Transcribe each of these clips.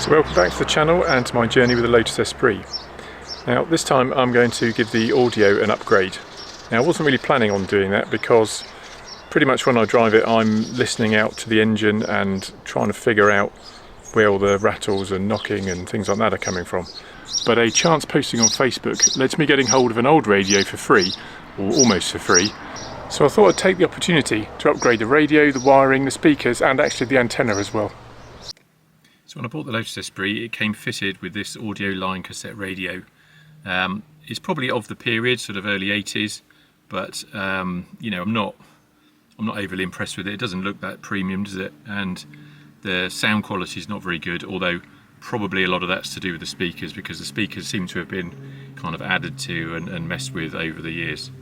So welcome back to the channel and to my journey with the Lotus Esprit. Now this time I'm going to give the audio an upgrade. Now I wasn't really planning on doing that because pretty much when I drive it I'm listening out to the engine and trying to figure out where all the rattles and knocking and things like that are coming from. But a chance posting on Facebook led to me getting hold of an old radio for free, or almost for free. So I thought I'd take the opportunity to upgrade the radio, the wiring, the speakers and actually the antenna as well. So when I bought the Lotus Esprit, it came fitted with this audio line cassette radio. It's probably of the period, sort of early 80s, but you know, I'm not overly impressed with it. It doesn't look that premium, does it? And the sound quality is not very good, although probably a lot of that's to do with the speakers, because the speakers seem to have been kind of added to and messed with over the years.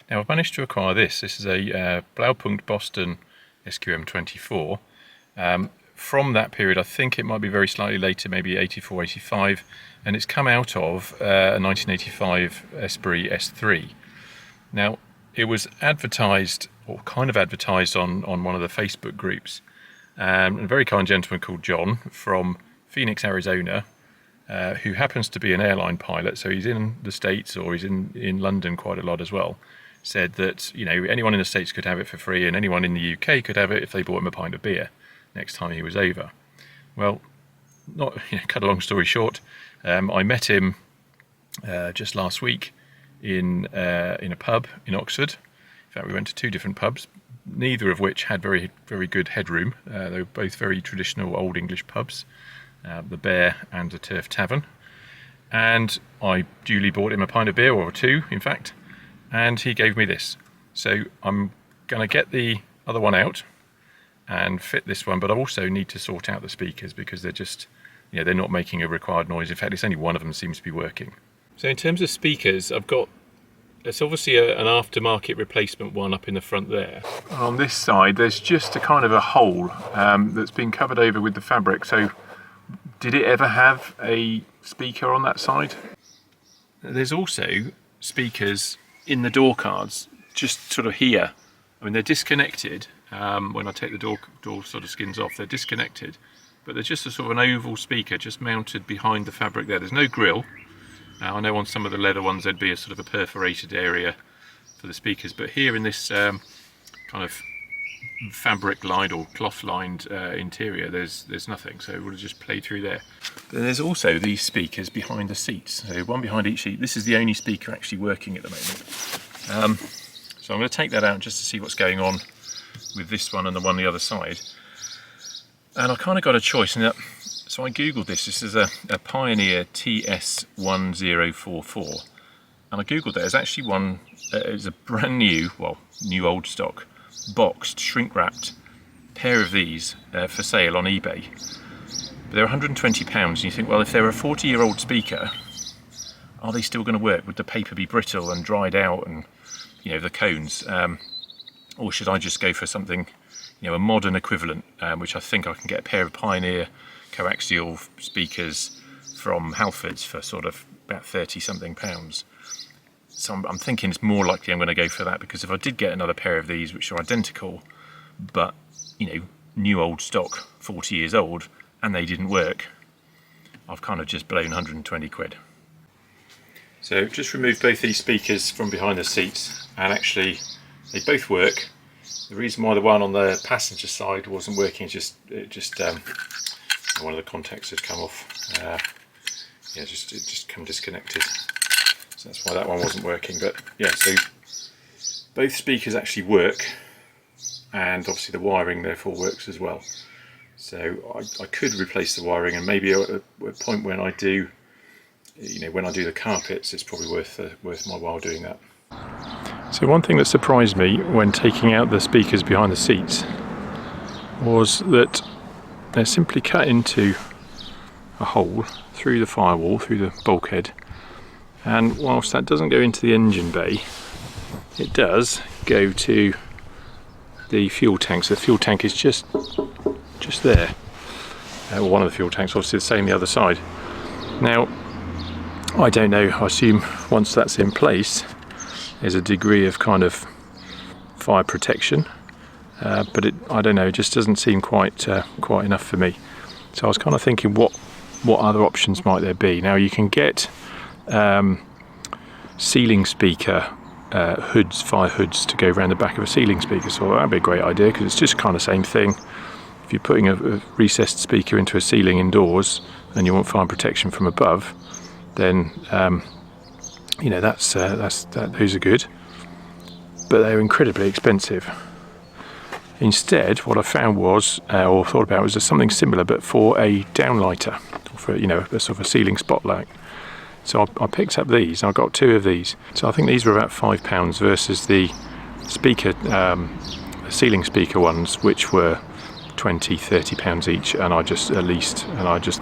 Now I've managed to acquire this. This is a Blaupunkt Boston SQM24. From that period, I think it might be very slightly later, maybe 84, 85, and it's come out of a 1985 Esprit S3. Now, it was advertised, or kind of advertised on one of the Facebook groups, and a very kind gentleman called John from Phoenix, Arizona, who happens to be an airline pilot, so he's in the States or he's in London quite a lot as well, said that, you know, anyone in the States could have it for free and anyone in the UK could have it if they bought him a pint of beer next time he was over. Well, cut a long story short, I met him just last week in a pub in Oxford. In fact, we went to two different pubs, neither of which had very good headroom. They were both very traditional old English pubs, the Bear and the Turf Tavern. And I duly bought him a pint of beer, or two in fact, and he gave me this. So I'm going to get the other one out and fit this one, but I also need to sort out the speakers because they're just, you know, they're not making a required noise. In fact, it's only one of them seems to be working. So in terms of speakers, I've got, it's obviously an aftermarket replacement one up in the front there. On this side, there's just a kind of a hole that's been covered over with the fabric. So did it ever have a speaker on that side? There's also speakers in the door cards, just sort of here. I mean, they're disconnected. When I take the door sort of skins off, they're disconnected, but they're just a sort of an oval speaker just mounted behind the fabric there. There's no grill. I know on some of the leather ones there'd be a sort of a perforated area for the speakers, but here in this kind of fabric lined or cloth lined interior, there's nothing, so we'll just play through there. But there's also these speakers behind the seats, so one behind each seat. This is the only speaker actually working at the moment. So I'm going to take that out just to see what's going on with this one and the one on the other side. And I kind of got a choice, and so I googled this. This is a Pioneer TS1044, and I googled that. There's actually one. It's a brand new, well, new old stock, boxed, shrink wrapped pair of these for sale on eBay. But they're £120, and you think, well, if they're a 40-year-old speaker, are they still going to work? Would the paper be brittle and dried out, and you know, the cones? Or should I just go for something, you know, a modern equivalent, which I think I can get a pair of Pioneer coaxial speakers from Halfords for sort of about 30-something pounds. So I'm thinking it's more likely I'm going to go for that, because if I did get another pair of these which are identical, but, you know, new old stock, 40 years old, and they didn't work, I've kind of just blown 120 quid. So just removed both these speakers from behind the seats, and actually they both work. The reason why the one on the passenger side wasn't working is just one of the contacts had come off. Yeah, it just come disconnected. So that's why that one wasn't working. But yeah, so both speakers actually work, and obviously the wiring therefore works as well. So I could replace the wiring, and maybe at a point when I do, you know, when I do the carpets, it's probably worth my while doing that. So one thing that surprised me when taking out the speakers behind the seats was that they're simply cut into a hole through the firewall, through the bulkhead, and whilst that doesn't go into the engine bay, it does go to the fuel tank. So the fuel tank is just there. One of the fuel tanks, obviously the same the other side. Now, I don't know, I assume once that's in place, there's a degree of kind of fire protection, but I don't know, it just doesn't seem quite enough for me. So I was kind of thinking, what other options might there be? Now you can get ceiling speaker hoods, fire hoods, to go around the back of a ceiling speaker. So that'd be a great idea, because it's just kind of same thing. If you're putting a recessed speaker into a ceiling indoors and you want fire protection from above, then you know, those are good, but they're incredibly expensive. Instead, what I found was, or thought about, was something similar, but for a downlighter, for, you know, a sort of a ceiling spotlight. So I picked up these. I got 2 of these. So I think these were about £5 versus the speaker, ceiling speaker ones, which were £20–30 each. And I just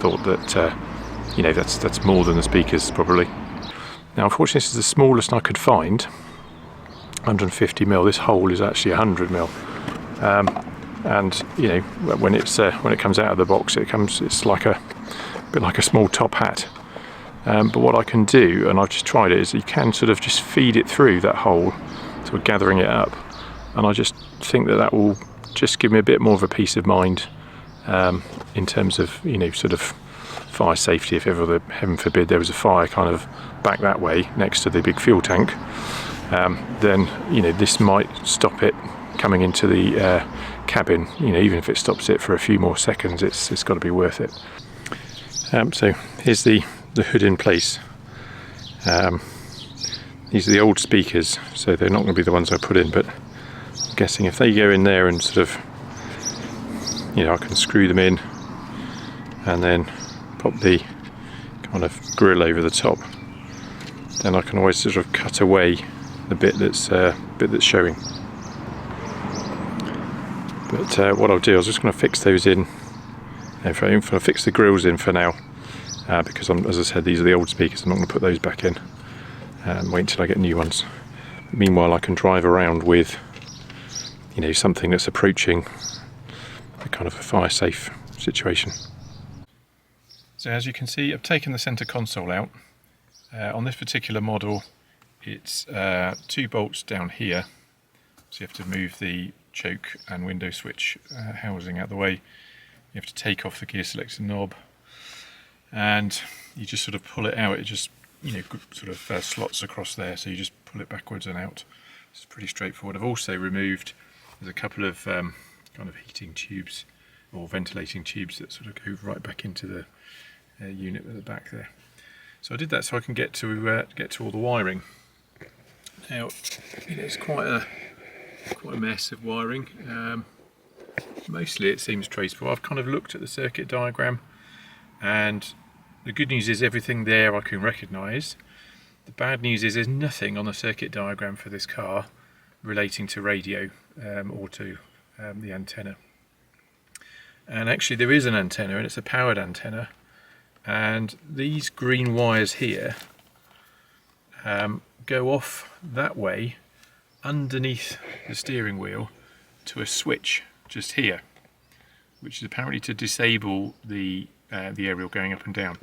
thought that you know, that's more than the speakers probably. Now, unfortunately, this is the smallest I could find. 150mm. This hole is actually 100mm. And you know, when it comes out of the box, it's like a bit like a small top hat. But what I can do, and I've just tried it, is you can sort of just feed it through that hole, sort of gathering it up, and I just think that will just give me a bit more of a peace of mind in terms of, you know, sort of fire safety. If ever, heaven forbid, there was a fire kind of back that way next to the big fuel tank, then, you know, this might stop it coming into the cabin. You know, even if it stops it for a few more seconds, it's got to be worth it. So here's the hood in place. These are the old speakers, so they're not going to be the ones I put in, but I'm guessing if they go in there and sort of, you know, I can screw them in and then pop the kind of grill over the top, then I can always sort of cut away the bit that's showing. But what I'll do, I was just going to fix those in. If I fix the grills in for now, because as I said, these are the old speakers. I'm not going to put those back in. Wait until I get new ones. Meanwhile, I can drive around with, you know, something that's approaching a kind of a fire safe situation. So as you can see, I've taken the centre console out. On this particular model, it's 2 bolts down here, so you have to move the choke and window switch housing out of the way. You have to take off the gear selector knob, and you just sort of pull it out. It just, you know, sort of slots across there, so you just pull it backwards and out. It's pretty straightforward. I've also removed, there's a couple of kind of heating tubes or ventilating tubes that sort of go right back into the unit at the back there. So I did that so I can get to all the wiring. Now, you know, it's quite a mess of wiring. Mostly it seems traceable. I've kind of looked at the circuit diagram, and the good news is everything there I can recognise. The bad news is there's nothing on the circuit diagram for this car relating to radio or to the antenna. And actually there is an antenna, and it's a powered antenna, and these green wires here go off that way underneath the steering wheel to a switch just here, which is apparently to disable the aerial going up and down.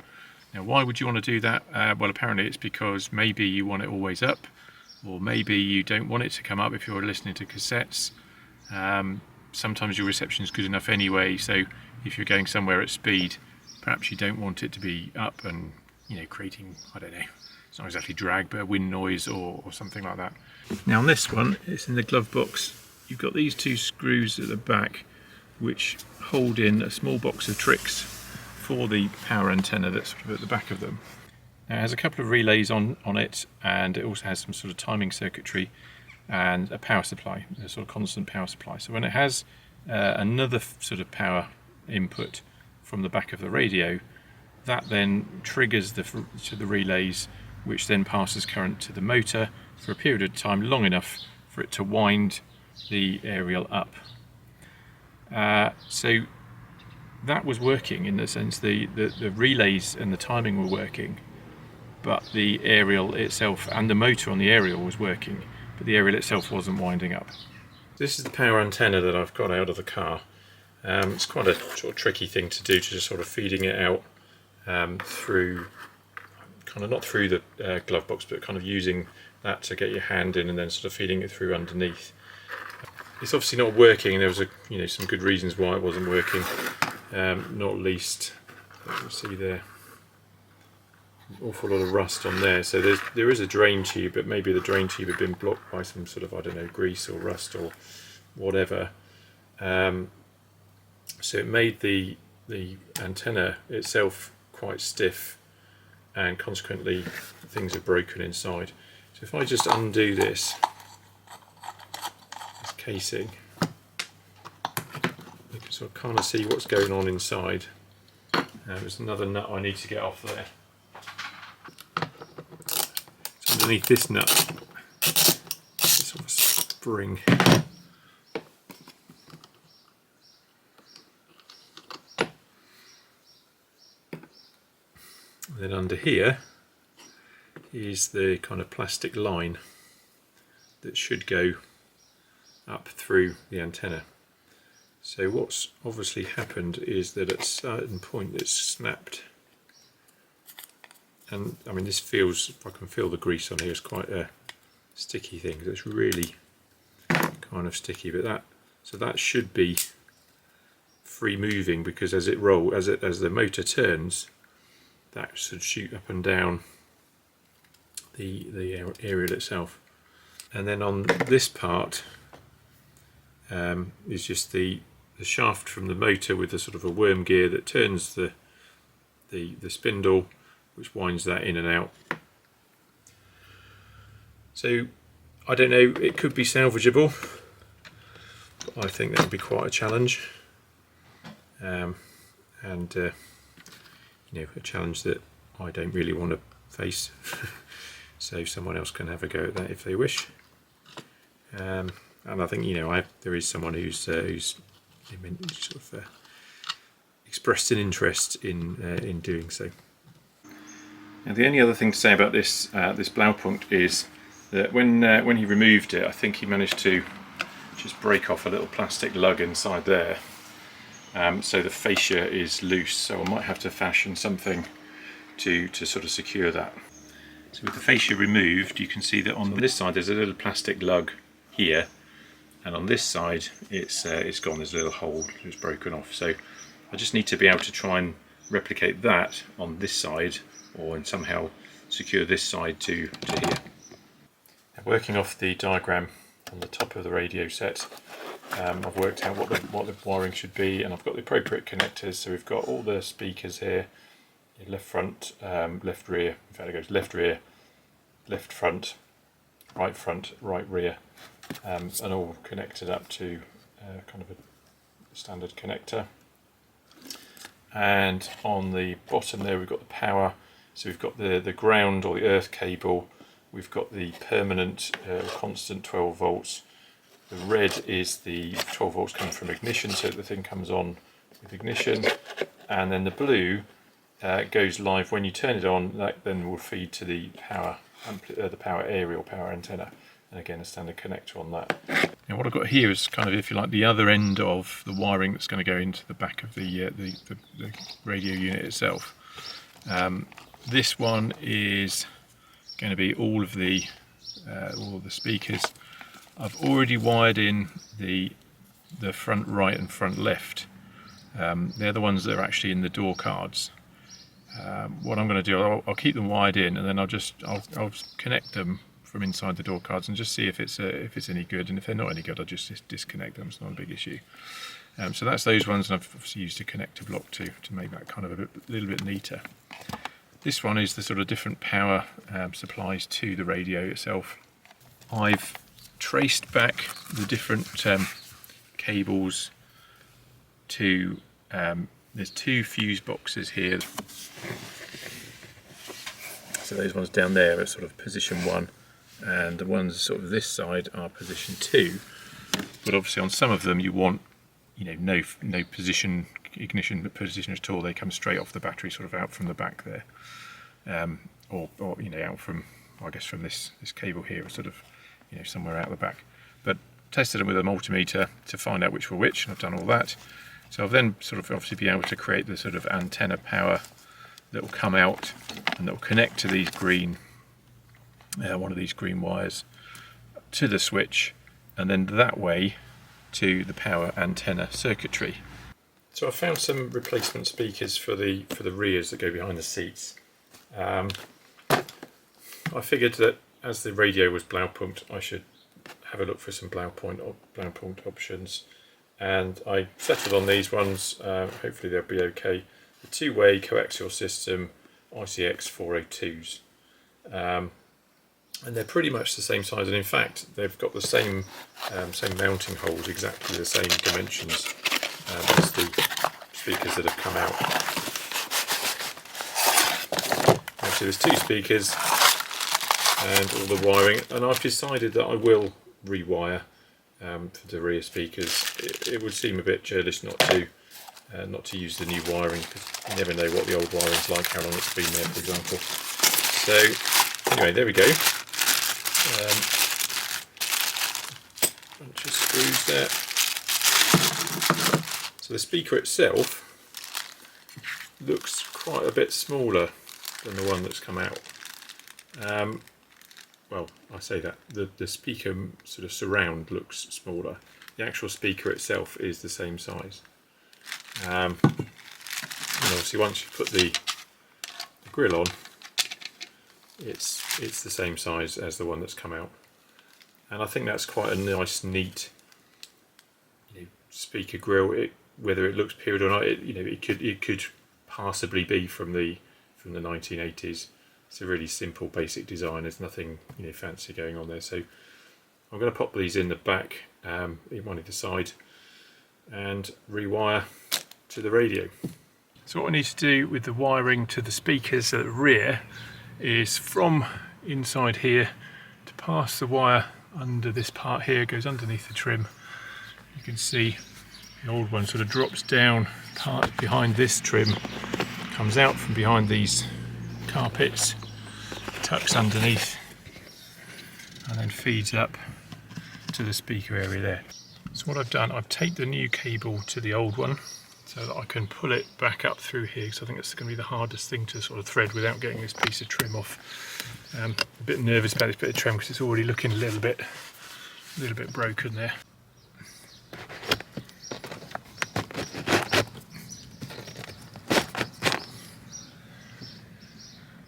Now, why would you want to do that? Well, apparently it's because maybe you want it always up, or maybe you don't want it to come up if you're listening to cassettes. Sometimes your reception is good enough anyway, so if you're going somewhere at speed, perhaps you don't want it to be up and, you know, creating, I don't know, it's not exactly drag, but a wind noise or something like that. Now on this one, it's in the glove box. You've got these 2 screws at the back which hold in a small box of tricks for the power antenna that's sort of at the back of them. Now it has a couple of relays on it, and it also has some sort of timing circuitry and a power supply, a sort of constant power supply. So when it has another sort of power input from the back of the radio, that then triggers the relays, which then passes current to the motor for a period of time long enough for it to wind the aerial up. So that was working in the sense the relays and the timing were working, but the aerial itself and the motor on the aerial was working, but the aerial itself wasn't winding up. This is the power antenna that I've got out of the car. It's quite a sort of tricky thing to do, to just sort of feeding it out through, kind of not through the glove box, but kind of using that to get your hand in and then sort of feeding it through underneath. it's obviously not working. There was some good reasons why it wasn't working, not least, you can see there, an awful lot of rust on there. So there is a drain tube, but maybe the drain tube had been blocked by some sort of, I don't know, grease or rust or whatever. So it made the antenna itself quite stiff, and consequently things are broken inside. So if I just undo this casing, you can sort of kind of see what's going on inside. There's another nut I need to get off there. So underneath this nut, sort of a spring. And then under here is the kind of plastic line that should go up through the antenna. So what's obviously happened is that at a certain point it's snapped, and I mean, this feels, I can feel the grease on here, it's quite a sticky thing, so it's really kind of sticky, but that should be free moving, because as it rolls, as the motor turns, that should shoot up and down the aerial itself. And then on this part is just the shaft from the motor with a sort of a worm gear that turns the spindle, which winds that in and out. So I don't know, it could be salvageable, but I think that would be quite a challenge, and a challenge that I don't really want to face. So someone else can have a go at that if they wish. And I think there is someone who's sort of expressed an interest in doing so. Now, the only other thing to say about this Blaupunkt is that when he removed it, I think he managed to just break off a little plastic lug inside there. So the fascia is loose, so I might have to fashion something to sort of secure that. So with the fascia removed, you can see that on this side there's a little plastic lug here, and on this side it's gone. There's a little hole that's broken off. So I just need to be able to try and replicate that on this side, or somehow secure this side to here. Now, working off the diagram on the top of the radio set, I've worked out what the wiring should be, and I've got the appropriate connectors. So we've got all the speakers here, left front, left rear. In fact, it goes left rear, left front, right rear, and all connected up to kind of a standard connector. And on the bottom there we've got the power. So we've got the ground or the earth cable. We've got the permanent constant 12 volts. The red is the 12 volts coming from ignition, so the thing comes on with ignition. And then the blue goes live when you turn it on. That then will feed to the power aerial power antenna, and again a standard connector on that. Now what I've got here is kind of, if you like, the other end of the wiring that's going to go into the back of the radio unit itself. This one is going to be all of the speakers. I've already wired in the front right and front left. They're the ones that are actually in the door cards. What I'm going to do, I'll keep them wired in, and then I'll connect them from inside the door cards and just see if it's any good. And if they're not any good, I'll just disconnect them. It's not a big issue. So that's those ones, and I've obviously used a connector block to make that kind of a little bit neater. This one is the sort of different power supplies to the radio itself. I've traced back the different cables to there's two fuse boxes here. So those ones down there are sort of position 1, and the ones sort of this side are position 2. But obviously on some of them you want no position ignition position at all. They come straight off the battery, sort of out from the back there, or out from, I guess, from this cable here, sort of somewhere out the back. But tested them with a multimeter to find out which were which, and I've done all that. So I've then sort of obviously be able to create the sort of antenna power that will come out and that will connect to these green, one of these green wires to the switch, and then that way to the power antenna circuitry. So I found some replacement speakers for the rears that go behind the seats. I figured that as the radio was Blaupunkt, I should have a look for some Blaupunkt options, and I settled on these ones. Hopefully they'll be okay. The two-way coaxial system ICX 402s, and they're pretty much the same size, and in fact they've got the same mounting holes, exactly the same dimensions as the speakers that have come out. So there's two speakers and all the wiring, and I've decided that I will rewire for the rear speakers. It would seem a bit churlish not to use the new wiring, because you never know what the old wiring's like, how long it's been there, for example. So anyway, there we go. Bunch of screws there. So the speaker itself looks quite a bit smaller than the one that's come out. Well, I say that the speaker sort of surround looks smaller. The actual speaker itself is the same size. And obviously once you put the grill on, it's the same size as the one that's come out. And I think that's quite a nice, neat, speaker grill. Whether it looks period or not, it could possibly be from the 1980s. It's a really simple, basic design. There's nothing fancy going on there. So I'm going to pop these in the back, in one either side, and rewire to the radio. So what I need to do with the wiring to the speakers at the rear is from inside here to pass the wire under this part here, goes underneath the trim. You can see the old one sort of drops down part behind this trim, comes out from behind these carpets, tucks underneath, and then feeds up to the speaker area there. So what I've done, I've taped the new cable to the old one so that I can pull it back up through here, because I think it's going to be the hardest thing to sort of thread without getting this piece of trim off. A bit nervous about this bit of trim because it's already looking a little bit broken there.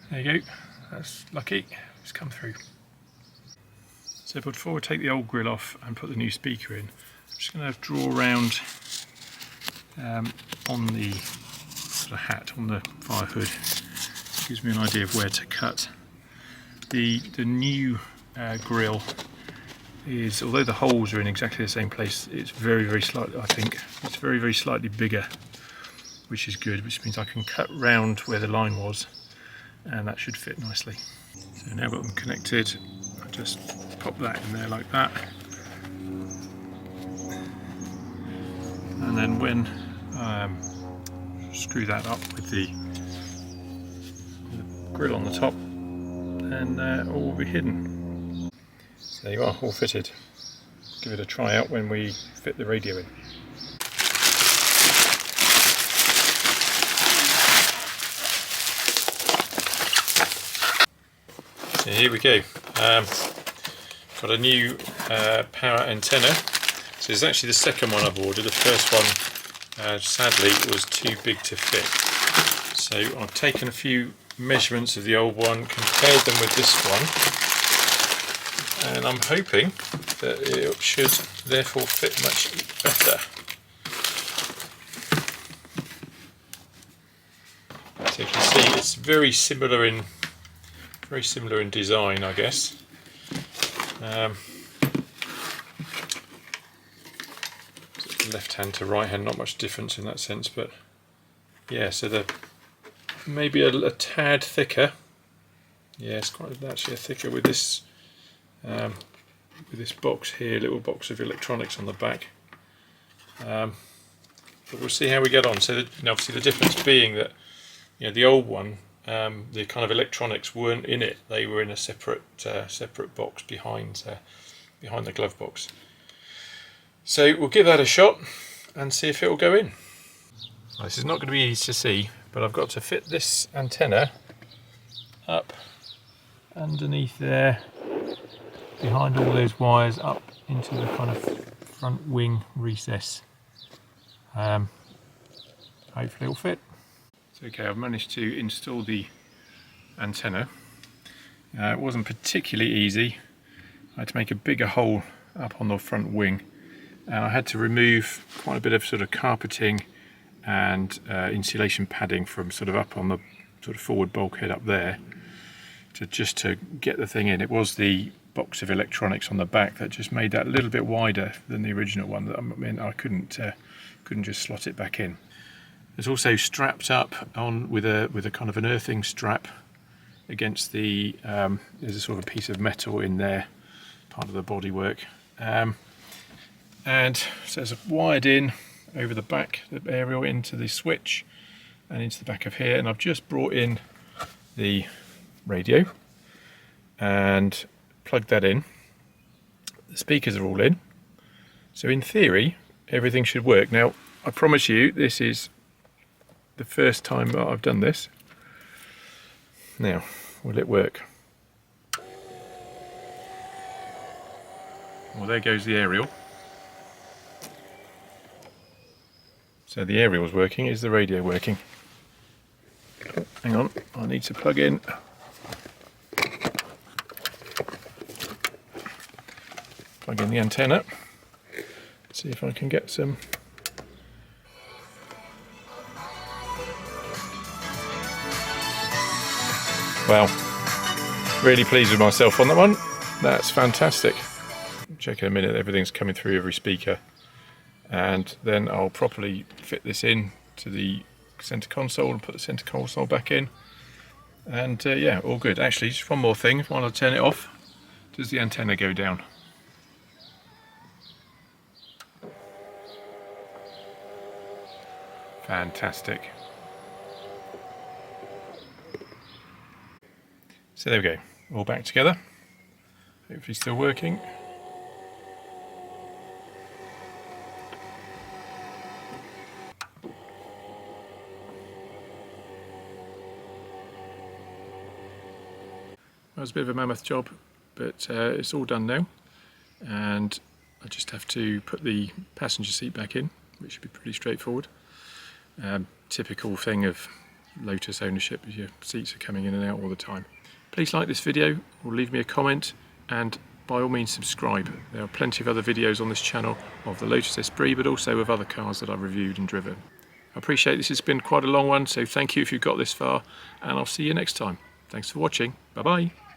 There you go, that's lucky, it's come through. So before I take the old grill off and put the new speaker in, I'm just going to draw around on the sort of hat, on the fire hood. Gives me an idea of where to cut. The new grill is, although the holes are in exactly the same place, it's very slightly, I think, it's very slightly bigger, which is good, which means I can cut round where the line was, and that should fit nicely. So now I've got them connected, I just pop that in there like that, and then when screw that up with the grill on the top, and all will be hidden. So there you are, all fitted. Give it a try out when we fit the radio in. So here we go. Got a new power antenna. So it's actually the second one I've ordered. The first one sadly was too big to fit. So I've taken a few measurements of the old one, compared them with this one, and I'm hoping that it should therefore fit much better. So you can see it's very similar in design, I guess. Left hand to right hand, not much difference in that sense, but yeah, so they're maybe a tad thicker. Yeah, it's quite actually thicker with this box here, little box of electronics on the back. But we'll see how we get on. So obviously the difference being that the old one, the kind of electronics weren't in it; they were in a separate box behind the glove box. So we'll give that a shot and see if it will go in. This is not going to be easy to see, but I've got to fit this antenna up underneath there, behind all those wires, up into the kind of front wing recess. Hopefully it'll fit. So okay, I've managed to install the antenna. It wasn't particularly easy. I had to make a bigger hole up on the front wing, and I had to remove quite a bit of sort of carpeting and insulation padding from sort of up on the sort of forward bulkhead up there to get the thing in. It was the box of electronics on the back that just made that a little bit wider than the original one. That meant I couldn't just slot it back in. It's also strapped up on with a kind of an earthing strap against the there's a sort of piece of metal in there, part of the bodywork, and so it's wired in over the back, the aerial into the switch and into the back of here. And I've just brought in the radio and plugged that in. The speakers are all in, so in theory everything should work. Now I promise you, this is the first time that I've done this. Now, will it work? Well, there goes the aerial. So the aerial's working. Is the radio working? Oh, hang on, I need to plug in. Plug in the antenna. See if I can get some. Well, really pleased with myself on that one. That's fantastic. Check in a minute, everything's coming through every speaker, and then I'll properly fit this in to the centre console and put the centre console back in, and yeah, all good. Actually, just one more thing, while I turn it off, does the antenna go down? Fantastic. So there we go, all back together. Hopefully still working. That was a bit of a mammoth job, but it's all done now, and I just have to put the passenger seat back in, which should be pretty straightforward. Typical thing of Lotus ownership, your seats are coming in and out all the time. Please like this video or leave me a comment, and by all means subscribe. There are plenty of other videos on this channel of the Lotus Esprit, but also of other cars that I've reviewed and driven. I appreciate this has been quite a long one, so thank you if you've got this far, and I'll see you next time. Thanks for watching. Bye bye.